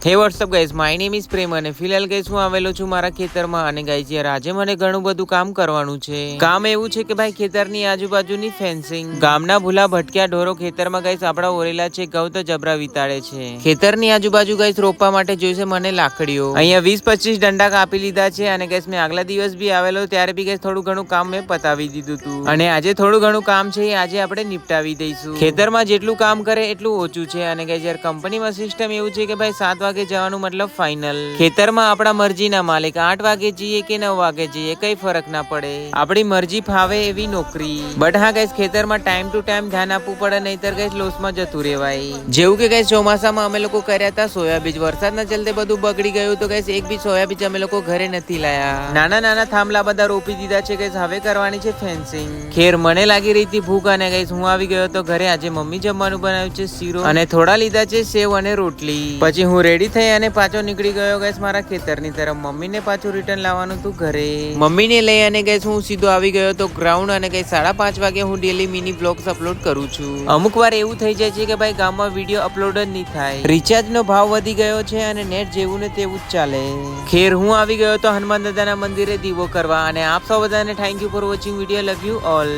હે what's up guys, my name is Prem અને ફિલહાલ ગાઈસ હું આવેલો છું મારા ખેતરમાં અને ગાઈસ યાર આજે મને ઘણું બધું કામ કરવાનું છે. કામ એવું છે કે ભાઈ ખેતરની આજુબાજુની ફેન્સિંગ. ગામના ભૂલા ભટક્યા ઢોરો ખેતરમાં ગાઈસ આપડા ઓરેલા છે, ઘઉં તો જબરા વિતાડે છે. ખેતરની આજુબાજુ ગાઈસ રોપવા માટે જોઈશે મને લાકડીઓ. અહીંયા 20-25 દંડા કાપી લીધા છે અને ગાઈસ મેં આગલા દિવસ બી આવેલો ત્યારે બી ગાઈસ થોડું ઘણું કામ મેં પતાવી દીધું હતું અને આજે થોડું ઘણું કામ છે એ આજે આપણે નિપટાવી દઈશું. ખેતરમાં જેટલું કામ કરે એટલું ઓછું છે અને ગાઈસ યાર કંપનીમાં સિસ્ટમ એવું છે કે ભાઈ 7 વાગે જવાનું મતલબ ફાઇનલ. ખેતરમાં આપણા મરજીના માલિક 8 વાગે જઈએ કે 9 વાગે જઈએ કઈ ફરક ના પડે. આપણી મરજી ફાવે એવી નોકરી. બટ હા ગાઈસ ખેતરમાં ટાઈમ ટુ ટાઈમ ધ્યાન આપવું પડે, નહીતર ગાઈસ લોસમાં જતું રહેવાય. જેવું કે ગાઈસ ચોમાસામાં અમે લોકો કર્યા હતા સોયાબીન. વરસાદના ચલતે બધું બગડી ગયું તો ગાઈસ એક બી સોયાબીન અમે લોકો ઘરે નથી લાયા. નાના નાના થાંભલા બધા રોપી દીધા છે ગાઈસ, હવે કરવાની છે ફેન્સિંગ. ખેર મને લાગી રહી હતી ભૂખ અને ગાઈસ હું આવી ગયો તો ઘરે. આજે મમ્મી જમવાનું બનાવ્યું છે શીરો અને થોડા લીધા છે સેવ અને રોટલી. પછી હું રેડી થઈ અને પાછો નીકળી ગયો ગાઈસ મારા ખેતરની તરફ. મમ્મીને પાછું રિટર્ન લાવવાનું હતું ઘરે. મમ્મીને લઈ અને ગાઈસ હું સીધો આવી ગયો તો ગ્રાઉન્ડ અને ગાઈસ 5:30 વાગે હું ડેલી મિની બ્લોગ્સ અપલોડ કરું છું. અમુક વાર એવું થઈ જાય છે કે ભાઈ ગામમાં વિડીયો અપલોડ જ નહીં થાય. રિચાર્જનો ભાવ વધી ગયો છે અને નેટ જેવું ને તેવું જ ચાલે. ખેર હું આવી ગયો તો હનુમાન દાદાના મંદિરે દીવો કરવા અને આપ સૌ બધાને thank you for watching video. Love you all.